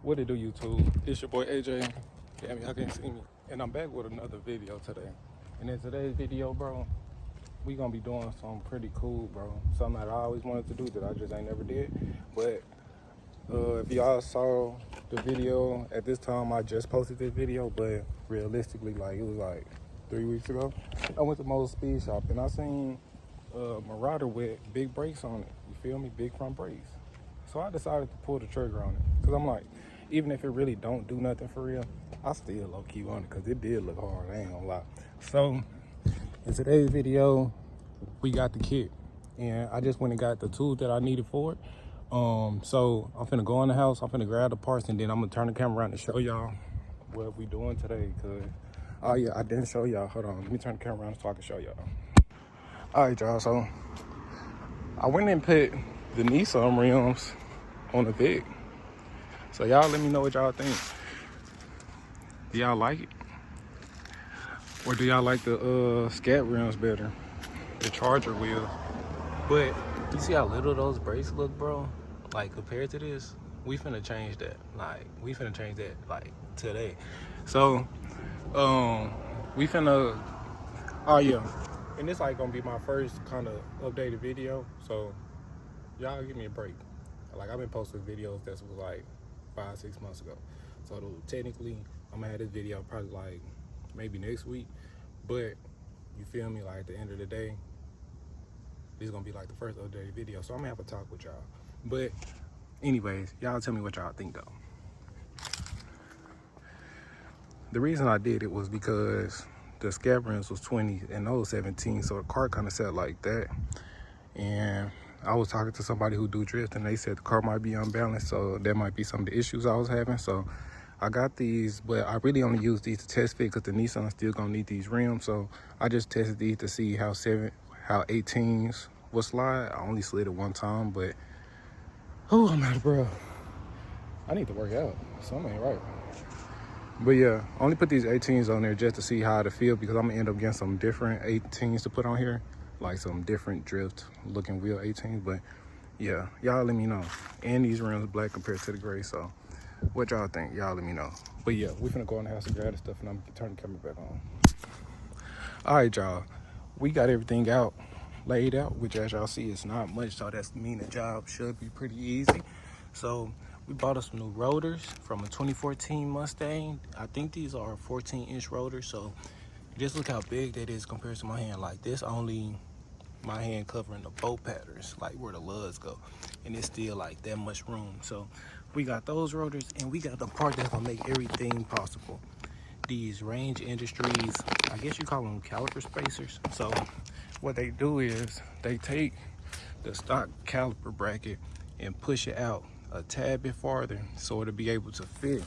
What it do, YouTube? It's your boy AJ. Damn, y'all can't see me. And I'm back with another video today. And in today's video, bro, we gonna be doing something pretty cool, bro. Something that I always wanted to do that I just ain't never did. But if y'all saw the video, at this time I just posted this video, but realistically, like, it was like 3 weeks ago. I went to Mo's Speed Shop and I seen a Marauder with big brakes on it. You feel me? Big front brakes. So I decided to pull the trigger on it. Cause I'm like, even if it really don't do nothing for real, I still low key on it cause it did look hard, I ain't gonna lie. So in today's video, we got the kit. And I just went and got the tools that I needed for it. So I'm finna go in the house, I'm finna grab the parts, and then I'm gonna turn the camera around and show y'all what we doing today. Cause, oh yeah, I didn't show y'all. Hold on, let me turn the camera around so I can show y'all. All right, y'all, so I went and put the Nissan rims on the Vic. So y'all let me know what y'all think. Do y'all like it? Or do y'all like the scat rims better? The Charger wheels. But you see how little those brakes look, bro? Like, compared to this, we finna change that. Like, we finna change that, like, today. So, we finna, oh yeah. And this like gonna be my first kind of updated video. So, y'all give me a break. Like, I've been posting videos that was like 5-6 months ago. So technically, I'm gonna have this video probably like maybe next week. But you feel me? Like, at the end of the day, this is gonna be like the first updated video. So I'm gonna have a talk with y'all. But anyways, y'all tell me what y'all think though. The reason I did it was because the scat rims was 20 and those 17, so the car kind of sat like that. And I was talking to somebody who do drift, and they said the car might be unbalanced, so that might be some of the issues I was having. So I got these, but I really only use these to test fit because the Nissan still gonna need these rims. So I just tested these to see how 18s will slide. I only slid it one time, but oh, I'm out of breath. I need to work out. Something ain't right. But yeah, I only put these 18s on there just to see how it'll feel, because I'm gonna end up getting some different 18s to put on here, like some different drift looking wheel 18s. But yeah, y'all let me know. And these rims black compared to the gray, so what y'all think? Y'all let me know. But yeah, we finna go in the house and grab the stuff, and I'm gonna turn the camera back on. All right, y'all, we got everything out, laid out, which as y'all see, it's not much, so that's mean the job should be pretty easy. So we bought us some new rotors from a 2014 Mustang. I think these are 14-inch rotors, so just look how big that is compared to my hand. Like, this only my hand covering the bolt patterns, like where the lugs go, and it's still like that much room. So we got those rotors, and we got the part that's gonna make everything possible. These Range Industries, I guess you call them caliper spacers. So what they do is they take the stock caliper bracket and push it out a tad bit farther, so it'll be able to fit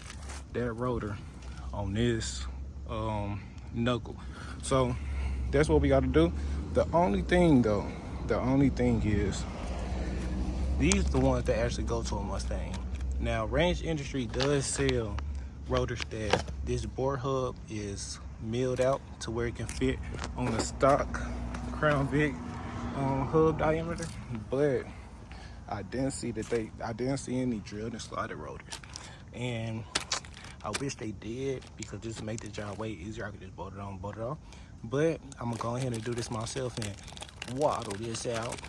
that rotor on this knuckle. So that's what we got to do. The only thing is, these are the ones that actually go to a Mustang. Now, Range Industry does sell rotors that this bore hub is milled out to where it can fit on the stock Crown Vic hub diameter, but I didn't see any drilled and slotted rotors, and I wish they did, because just to make the job way easier, I could just bolt it on, bolt it off. But I'm gonna go ahead and do this myself and waddle this out.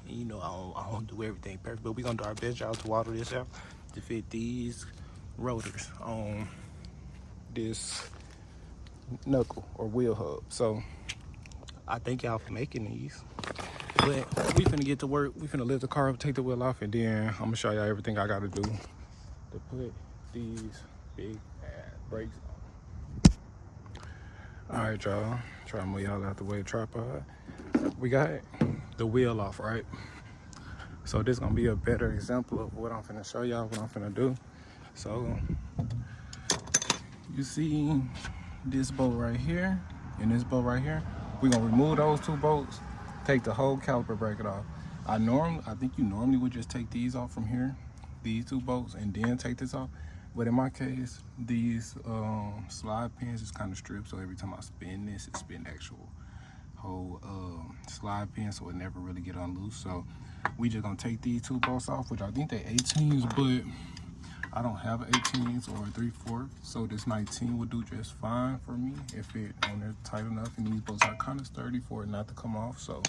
You know, I don't do everything perfect, but we're gonna do our best job to waddle this out to fit these rotors on this knuckle or wheel hub. So I thank y'all for making these. But we finna get to work. We finna lift the car up, take the wheel off, and then I'm gonna show y'all everything I gotta do to put these big ass brakes on. All right, y'all. Try to move y'all out the way of the tripod. We got the wheel off, right? So this gonna be a better example of what I'm finna show y'all, what I'm finna do. So you see this bolt right here and this bolt right here. We're gonna remove those two bolts, take the whole caliper bracket off. I think you normally would just take these off from here, these two bolts, and then take this off. But in my case, these slide pins is kind of stripped, so every time I spin this, it spin actual whole slide pin, so it never really get unloose. So we just gonna take these two bolts off, which I think they 18s, but I don't have an 18 or a 3/4, so this 19 would do just fine for me if it on there tight enough, and these bolts are kind of sturdy for it not to come off. So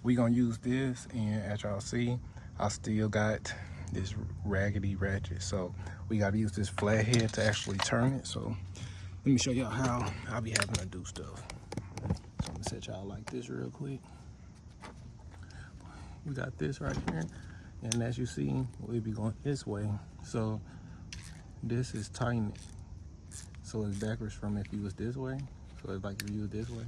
we gonna use this, and as y'all see, I still got this raggedy ratchet, so we gotta use this flathead to actually turn it. So let me show y'all how I be having to do stuff. So I'm gonna set y'all like this real quick. We got this right here, and as you see, we'll be going this way. So this is tighten it. So it's backwards from if you was this way. So it's like if you was this way,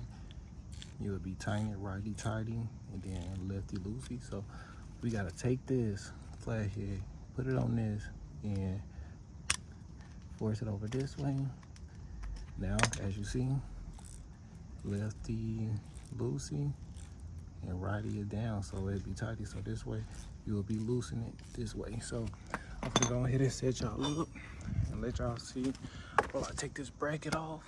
you would be tying it righty tighty and then lefty loosey. So we gotta take this flathead, put it on this, and force it over this way. Now, as you see, lefty loosey and righty it down, so it'd be tighty. So this way, you will be loosening it this way. So I'm gonna go ahead and set y'all up and let y'all see while I take this bracket off.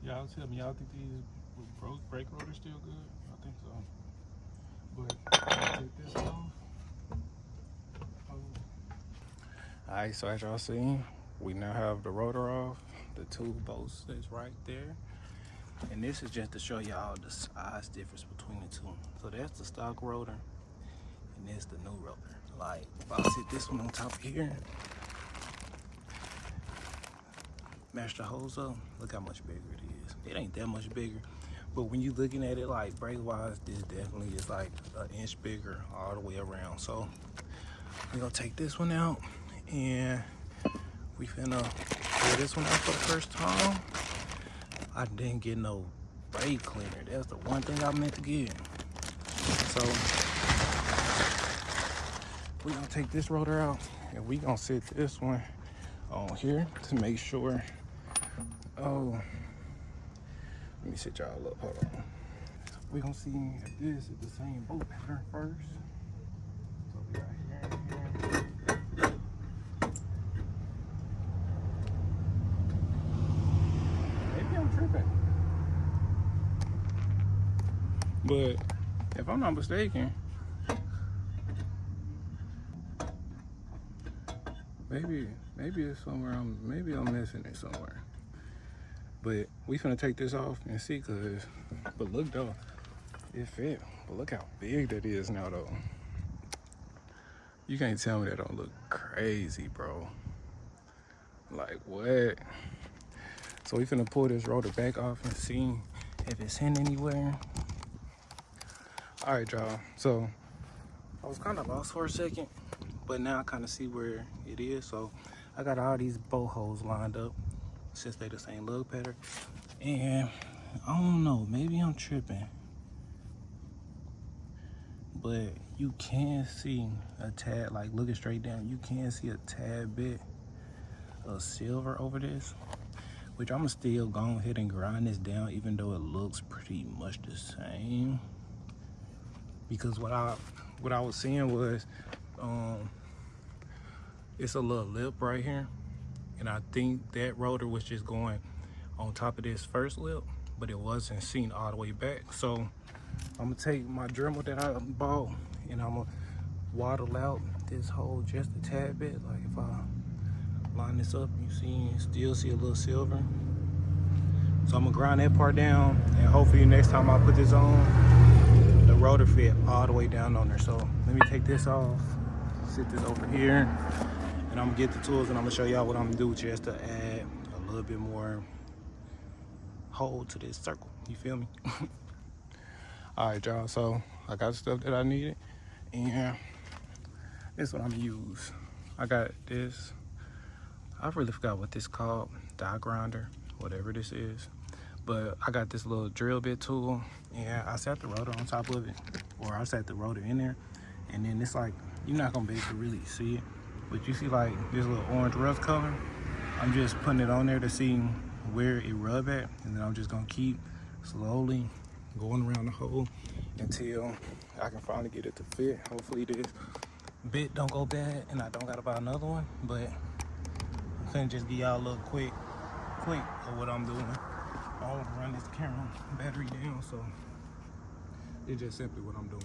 Y'all tell me, y'all think these brake rotors still good? I think so. But I'll take this off. Alright, so as y'all see, we now have the rotor off. The two bolts is right there. And this is just to show y'all the size difference between the two. So that's the stock rotor, and that's the new rotor. Like, if I sit this one on top of here, match the hose up, look how much bigger it is. It ain't that much bigger, but when you looking at it like brake wise, this definitely is like an inch bigger all the way around. So we're gonna take this one out, and we finna pull this one out for the first time. I didn't get no brake cleaner. That's the one thing I meant to get. So we're gonna take this rotor out, and we gonna sit this one on here to make sure. Oh, let me set y'all up, hold on. We're gonna see if this is the same bolt pattern first. So we got here and here. Maybe I'm tripping. But if I'm not mistaken, maybe it's somewhere maybe I'm missing it somewhere. But we finna take this off and see, but look though, it fit. But look how big that is now though. You can't tell me that don't look crazy, bro. Like what? So we finna pull this rotor back off and see if it's in anywhere. All right, y'all. So I was kind of lost for a second, but now I kind of see where it is. So I got all these bolt holes lined up since they the same lug pattern, and I don't know, maybe I'm tripping, but you can see a tad, like looking straight down, you can see a tad bit of silver over this, which I'm gonna still go ahead and grind this down, even though it looks pretty much the same. Because what I was seeing was it's a little lip right here, and I think that rotor was just going on top of this first lip, but it wasn't seen all the way back. So I'm gonna take my Dremel that I bought, and I'm gonna waddle out this hole just a tad bit. Like if I line this up, you still see a little silver. So I'm gonna grind that part down, and hopefully next time I put this on, the rotor fit all the way down on there. So let me take this off, sit this over here, and I'm gonna get the tools, and I'm gonna show y'all what I'm gonna do just to add a little bit more hold to this circle. You feel me? All right, y'all. So I got the stuff that I needed, and this is what I'm gonna use. I got this. I really forgot what this called, die grinder, whatever this is. But I got this little drill bit tool, and I sat the rotor on top of it, or I sat the rotor in there, and then it's like you're not gonna be able to really see it. But you see like this little orange rust color? I'm just putting it on there to see where it rub at, and then I'm just gonna keep slowly going around the hole until I can finally get it to fit. Hopefully this bit don't go bad and I don't gotta buy another one, but I'm gonna just give y'all a little quick of what I'm doing. I don't want to run this camera battery down, so it's just simply what I'm doing.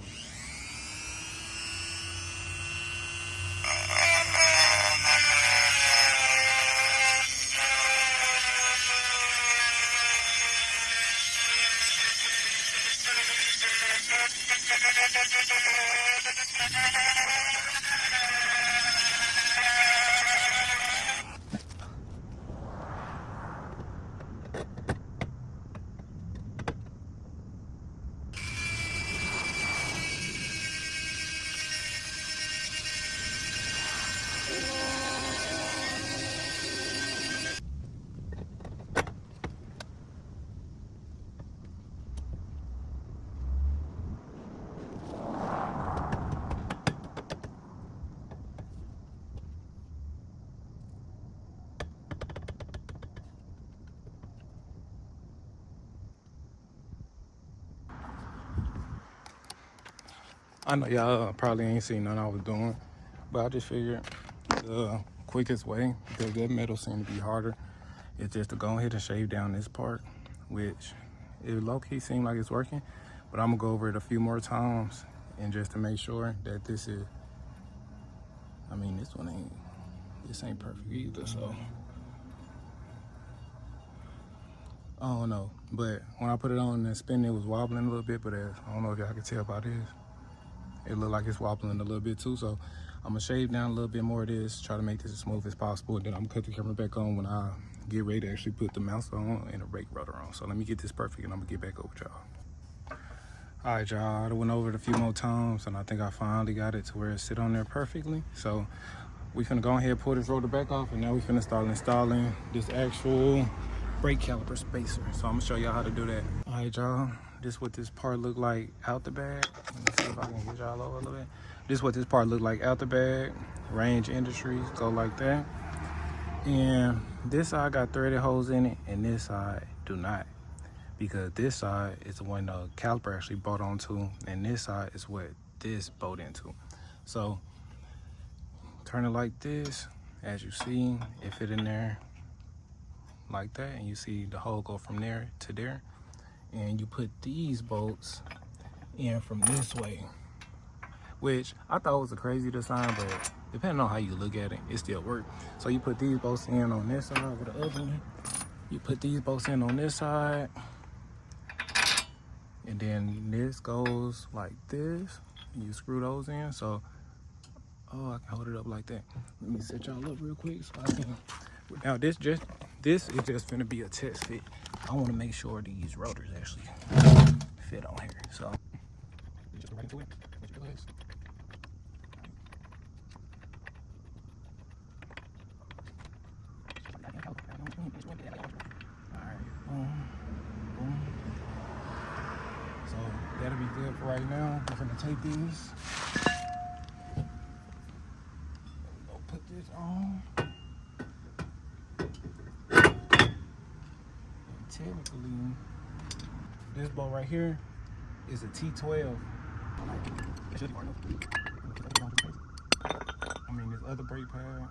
I know y'all probably ain't seen nothing I was doing, but I just figured the quickest way, because that metal seemed to be harder, is just to go ahead and shave down this part, which it low-key seemed like it's working, but I'm gonna go over it a few more times and just to make sure that this is, I mean, this ain't perfect either, so I don't know. But when I put it on and spin, it was wobbling a little bit, but I don't know if y'all can tell by this. It look like it's wobbling a little bit too, so I'm gonna shave down a little bit more of this, try to make this as smooth as possible, and then I'm gonna cut the camera back on when I get ready to actually put the mouse on and the brake rotor on. So let me get this perfect and I'm gonna get back over with y'all. All right, y'all, I went over it a few more times and I think I finally got it to where it sit on there perfectly. So we finna go ahead and pull this rotor back off, and now we finna start installing this actual brake caliper spacer. So I'm gonna show y'all how to do that. All right, y'all. This what this part look like out the bag. Let me see if I can get y'all over a little bit. This what this part look like out the bag. Range Industries, go like that. And this side got threaded holes in it, and this side do not. Because this side is the one the caliper actually bought onto, and this side is what this bowed into. So turn it like this. As you see, it fit in there like that, and you see the hole go from there to there. And you put these bolts in from this way, which I thought was a crazy design, but depending on how you look at it, it still worked. So you put these bolts in on this side with the other one. You put these bolts in on this side, and then this goes like this. You screw those in. So, oh, I can hold it up like that. Let me set y'all up real quick so I can. Now this is just gonna be a test fit. I want to make sure these rotors actually fit on here. So just right into it. Alright, boom, boom. So that'll be good for right now. I'm gonna take these. Go put this on. Technically, this bolt right here is a T12. I mean, this other brake pad.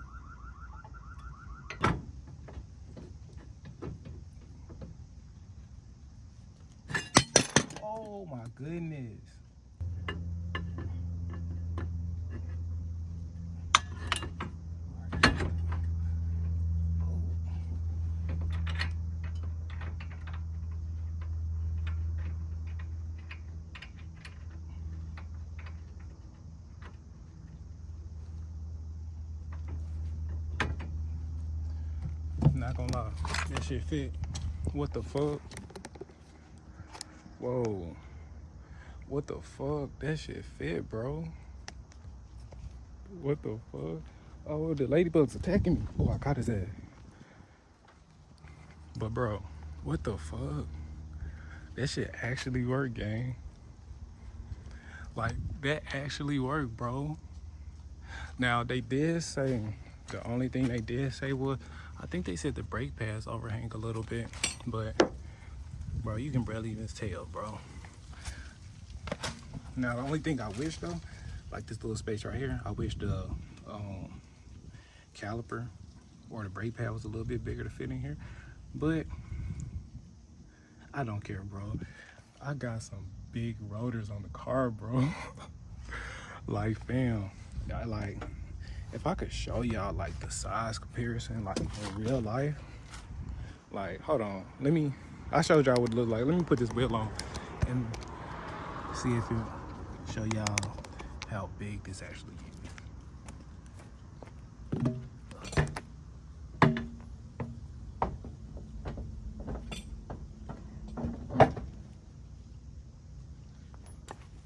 Oh my goodness. Not gonna lie, that shit fit. What the fuck? Whoa. What the fuck? That shit fit, bro. What the fuck? Oh, the ladybug's attacking me. Oh, I got his ass. But bro, what the fuck? That shit actually worked, gang. Like, that actually worked, bro. Now they did say, the only thing they did say was, I think they said the brake pads overhang a little bit, but bro, you can barely even tell, bro. Now the only thing I wish though, like this little space right here, I wish the caliper or the brake pad was a little bit bigger to fit in here, but I don't care, bro. I got some big rotors on the car, bro. Like, fam, like, if I could show y'all like the size comparison, like in real life, like, hold on, I showed y'all what it looked like. Let me put this wheel on and see if it show y'all how big this actually is.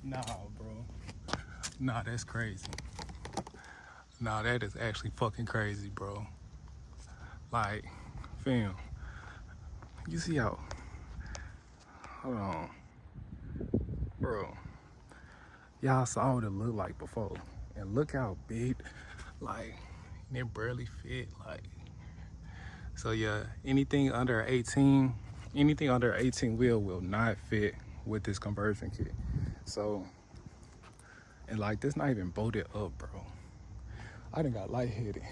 Nah, bro. Nah, that's crazy. Nah, that is actually fucking crazy, bro. Like, fam, you see how, hold on, bro. Y'all saw what it looked like before. And look how big, like, it barely fit, like. So yeah, anything under 18 wheel will not fit with this conversion kit. So, and like, this not even bolted up, bro. I done got lightheaded.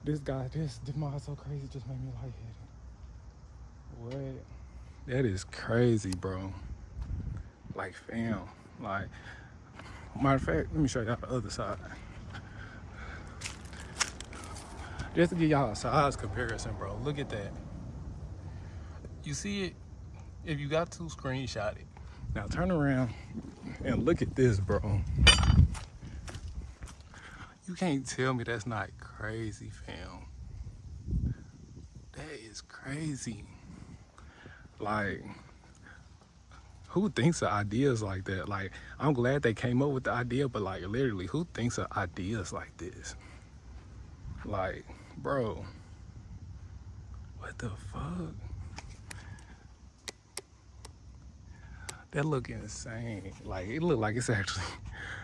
This mod so crazy just made me lightheaded. What? That is crazy, bro. Like, fam, like, matter of fact, let me show y'all the other side. Just to give y'all a size comparison, bro. Look at that. You see it? If you got to, screenshot it. Now turn around and look at this, bro. You can't tell me that's not crazy, fam. That is crazy. Like, who thinks of ideas like that? Like, I'm glad they came up with the idea, but like, literally, who thinks of ideas like this? Like, bro, what the fuck? That look insane. Like, it look like it's actually,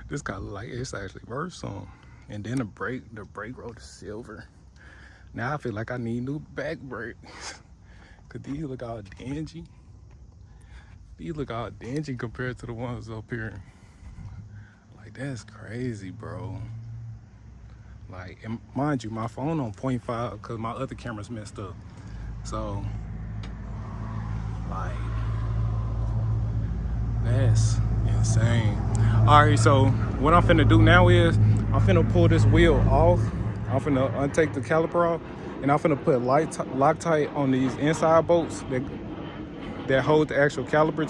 this guy look like it's actually worth some. And then the brake rotor silver. Now I feel like I need new back brakes. Cause these look all dingy. These look all dingy compared to the ones up here. Like, that's crazy, bro. Like, and mind you, my phone on 0.5 because my other camera's messed up. So, like, that's insane. All right, so what I'm finna do now is I'm finna pull this wheel off. I'm finna untake the caliper off, and I'm finna put Loctite on these inside bolts that hold the actual caliper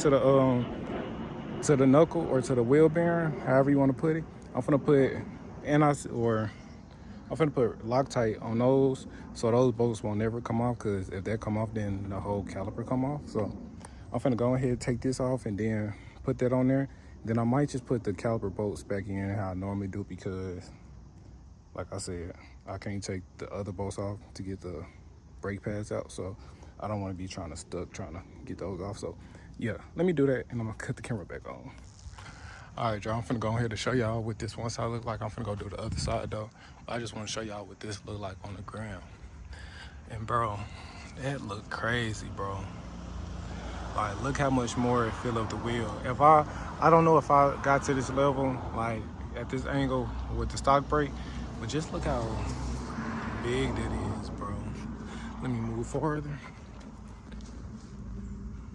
to the knuckle or to the wheel bearing, however you want to put it. I'm finna put Loctite on those so those bolts won't never come off, because if they come off, then the whole caliper come off. So I'm finna go ahead and take this off and then put that on there. Then I might just put the caliper bolts back in how I normally do, because like I said, I can't take the other bolts off to get the brake pads out. So I don't want to be trying to get those off. So yeah, let me do that and I'm gonna cut the camera back on. All right, y'all, I'm finna go ahead and show y'all what this one side look like. I'm finna go do the other side though. I just want to show y'all what this look like on the ground. And bro, that look crazy, bro. Like, look how much more it fill up the wheel. If I don't know if I got to this level, like at this angle with the stock brake, but just look how big that is, bro. Let me move farther.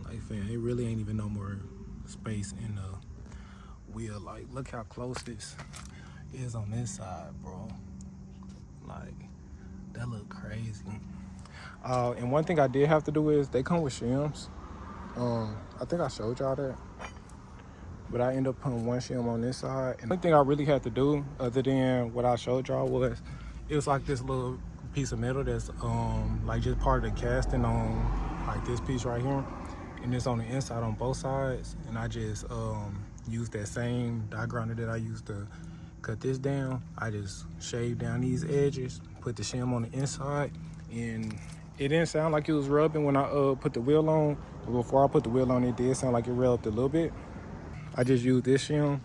Like, fam, it really ain't even no more space in the wheel. Like, look how close this is on this side, bro. Like, that look crazy. And one thing I did have to do is they come with shims. I think I showed y'all that, but I ended up putting one shim on this side. And the only thing I really had to do, other than what I showed y'all, was it was like this little piece of metal that's like just part of the casting on like this piece right here, and it's on the inside on both sides. And I just used that same die grinder that I used to cut this down. I just shaved down these edges, put the shim on the inside, and it didn't sound like it was rubbing when I put the wheel on. But before I put the wheel on, it did sound like it rubbed a little bit. I just used this shim.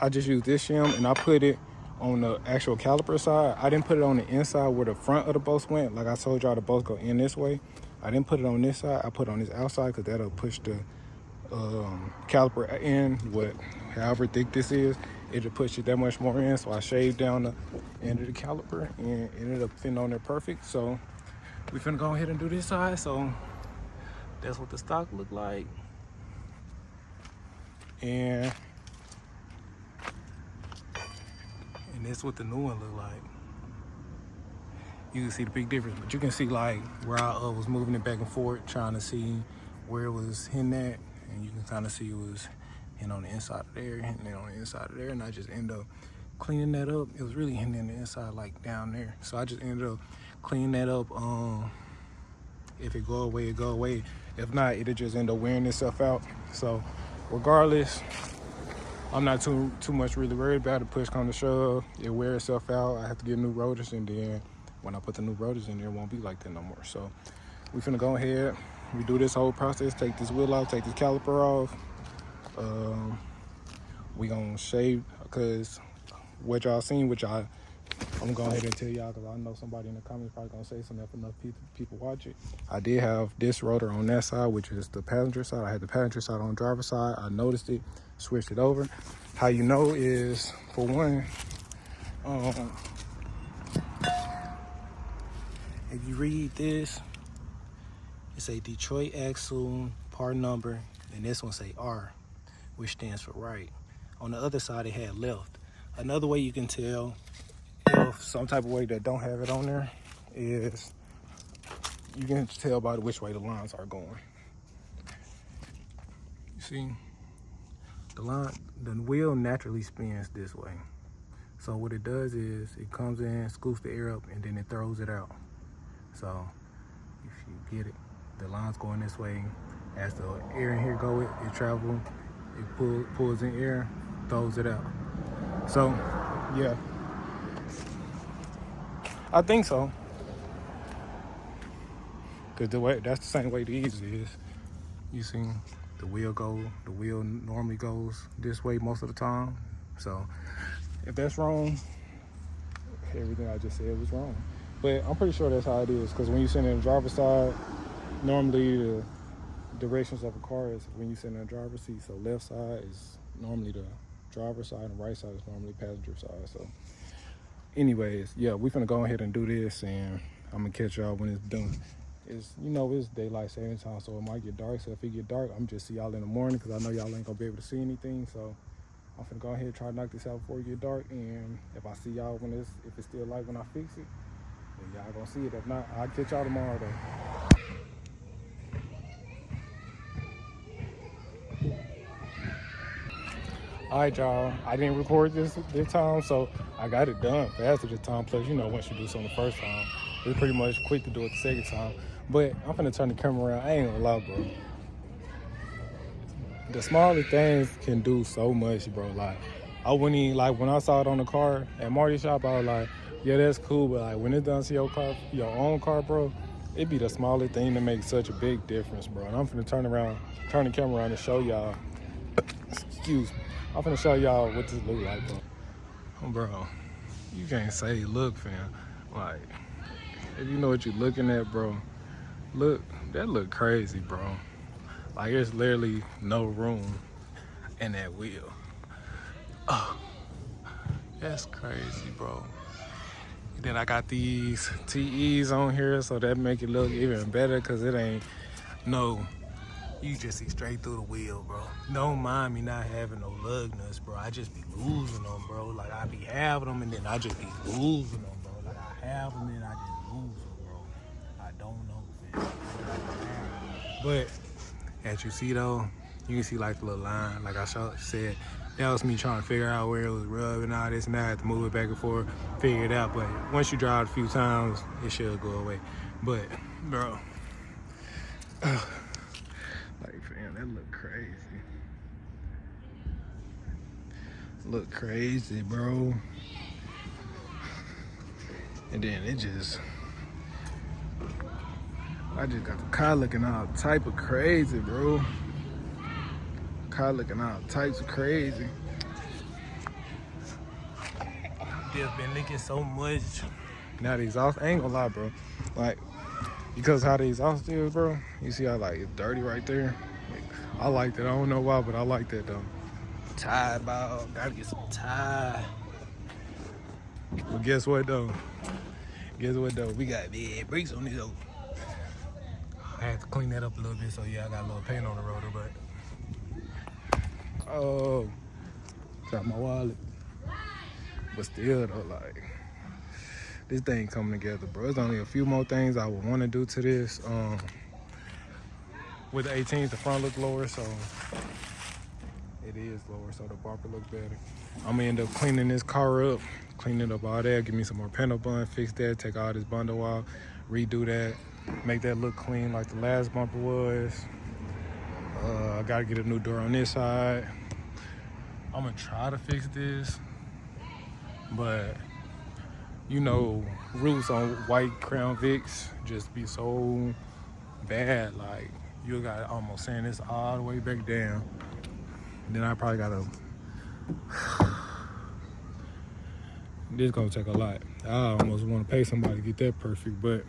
And I put it on the actual caliper side, I didn't put it on the inside where the front of the bolts went. Like I told y'all, the bolts go in this way. I didn't put it on this side. I put it on this outside because that'll push the caliper in. However thick this is, it'll push it that much more in. So I shaved down the end of the caliper and it ended up fitting on there perfect. So we finna go ahead and do this side. So that's what the stock look like. And that's what the new one look like. You can see the big difference, but you can see like where I was moving it back and forth, trying to see where it was hitting at, and you can kind of see it was hitting on the inside of there, hitting it on the inside of there, and I just ended up cleaning that up. It was really hitting in the inside, like down there. So I just ended up cleaning that up. If it go away, it go away. If not, it'll just end up wearing itself out. So regardless, I'm not too much really worried about it. Push come to shove, it wear itself out. I have to get new rotors, and then when I put the new rotors in there, it won't be like that no more. So we finna go ahead, we do this whole process, take this wheel off, take this caliper off. We gonna shave, because what y'all seen, I'm gonna go ahead and tell y'all, because I know somebody in the comments probably gonna say something if enough people watch it. I did have this rotor on that side, which is the passenger side. I had the passenger side on the driver's side. I noticed it, switched it over. How you know is, for one, if you read this, it's a Detroit axle part number, and this one say R, which stands for right. On the other side, it had left. Another way you can tell if some type of way that don't have it on there is you can tell by which way the lines are going. You see, the wheel naturally spins this way. So what it does is it comes in, scoops the air up, and then it throws it out. So if you get it, the line's going this way. As the air in here go, it travels, it pulls in air, throws it out. So yeah, I think so. Cause that's the same way these is. You see, the wheel normally goes this way most of the time. So if that's wrong, everything I just said was wrong. But I'm pretty sure that's how it is, because when you sit in the driver's side, normally the directions of a car is when you sit in the driver's seat. So left side is normally the driver's side, and right side is normally passenger side. So anyways, yeah, we finna go ahead and do this, and I'm gonna catch y'all when it's done. It's daylight saving time, so it might get dark. So if it get dark, I'm just see y'all in the morning, because I know y'all ain't gonna be able to see anything. So I'm finna go ahead and try to knock this out before it get dark, and if I see y'all if it's still light when I fix it, then y'all gonna see it. If not, I'll catch y'all tomorrow though. All right, y'all, I didn't record this time, so I got it done faster this time. Plus, once you do something the first time, it's pretty much quick to do it the second time. But I'm finna turn the camera around. I ain't gonna lie, bro. The smaller things can do so much, bro. Like, I wouldn't even, like, when I saw it on the car at Marty's shop, I was like, yeah, that's cool. But like, when it's done to your own car, bro, it'd be the smaller thing that makes such a big difference, bro. And I'm finna turn the camera around and show y'all. Excuse me. I'm finna show y'all what this look like, bro. Oh, bro, you can't say look, fam. Like, if you know what you're looking at, bro, look, that look crazy, bro. Like, there's literally no room in that wheel. Oh, that's crazy, bro. And then I got these TEs on here, so that make it look even better, because it ain't you just see straight through the wheel, bro. Don't mind me not having no lug nuts, bro. I just be losing them, bro. Like, I be having them, and then I just be losing them, bro. Like, I have them, and I just lose them, bro. I don't know, fam. But as you see, though, you can see, like, the little line. Like I said, that was me trying to figure out where it was rubbing, all this, and I had to move it back and forth, figure it out. But once you drive it a few times, it should go away. But, bro, like, fam, that look crazy. Look crazy, bro. And then I just got the car looking all type of crazy, bro. Car looking all types of crazy. diff been leaking so much. Now the exhaust, I ain't gonna lie, bro. Like, because how the exhaust is, bro. You see how like it's dirty right there. I like that. I don't know why, but I like that though. Tide, bro. Gotta get some Tide. But guess what though? We got big brakes on this though. I had to clean that up a little bit, so yeah, I got a little paint on the rotor, but oh, dropped my wallet. But still though, like, this thing coming together, bro. There's only a few more things I would want to do to this. With the 18s, the front look lower, so it is lower, so the bumper look better. I'm gonna end up cleaning this car up, cleaning up all that, give me some more panel bond, fix that, take all this bundle out, redo that, make that look clean like the last bumper was. I gotta get a new door on this side. I'm gonna try to fix this, but you know, roots on white Crown Vics just be so bad. Like, you got almost sand this all the way back down. Then I probably gotta. This gonna take a lot. I almost want to pay somebody to get that perfect, but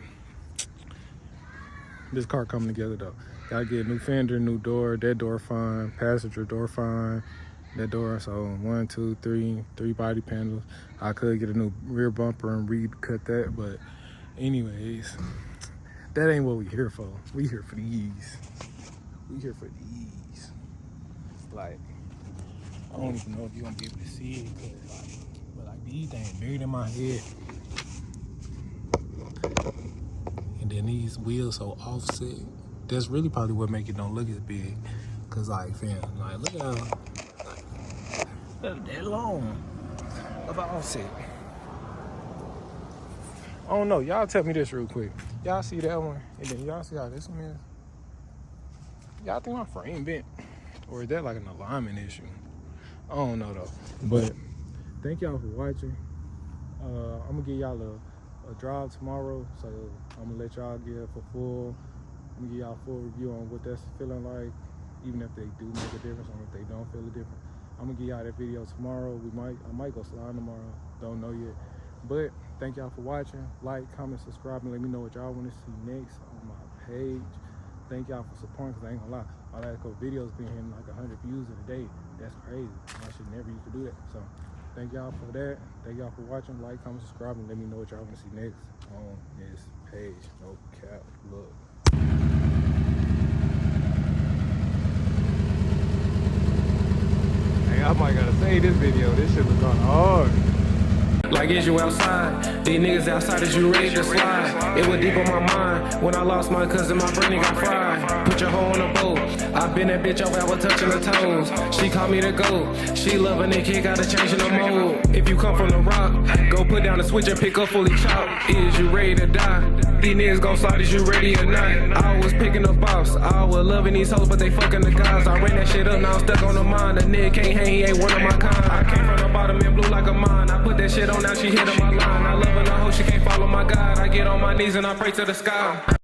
this car coming together though. Gotta get a new fender, new door. That door fine. Passenger door fine. That door, so 1, 2, 3 body panels. I could get a new rear bumper and recut that, but anyways, that ain't what we here for. We here for these. Like, I don't even know if you're gonna be able to see it, but like these things buried in my head. And then these wheels so offset. That's really probably what make it don't look as big. Cause like, fam, like look at how that long of an offset. I don't know. Y'all tell me this real quick. Y'all see that one, and then y'all see how this one is. Y'all think my frame bent, or is that like an alignment issue? I don't know though. But thank y'all for watching. I'm gonna give y'all a drive tomorrow, so I'm gonna let y'all get for full. I'm gonna give y'all a full review on what that's feeling like, even if they do make a difference, or if they don't feel a difference. I'm gonna give y'all that video tomorrow. I might go slide tomorrow. Don't know yet. But thank y'all for watching. Like, comment, subscribe, and let me know what y'all want to see next on my page. Thank y'all for supporting, because I ain't gonna lie, my last couple videos been hitting like 100 views in a day. That's crazy. I should never used to do that. So thank y'all for that. Thank y'all for watching. Like, comment, subscribe, and let me know what y'all want to see next on this page. No cap. Look. I might gotta say this video. This shit was kind of hard. Like, is you outside? These niggas outside, is you ready to slide? It was deep on my mind when I lost my cousin, my brain got fried. Put your hoe on a boat. I been that bitch over, I was touching her toes. She called me the GOAT. She loving it, kid, gotta change the mode. If you come from the rock, go put down the switch and pick up fully chopped. Is you ready to die? These niggas gon' slide, is you ready or not? I was picking the boss. I was loving these hoes, but they fucking the guys. I ran that shit up, now I'm stuck on the mind. A nigga can't hang, he ain't one of my kind. I came from the bottom and blue like a mine. I put that shit on, now she hit on my line. I love her, I hope she can't follow my guide. I get on my knees and I pray to the sky.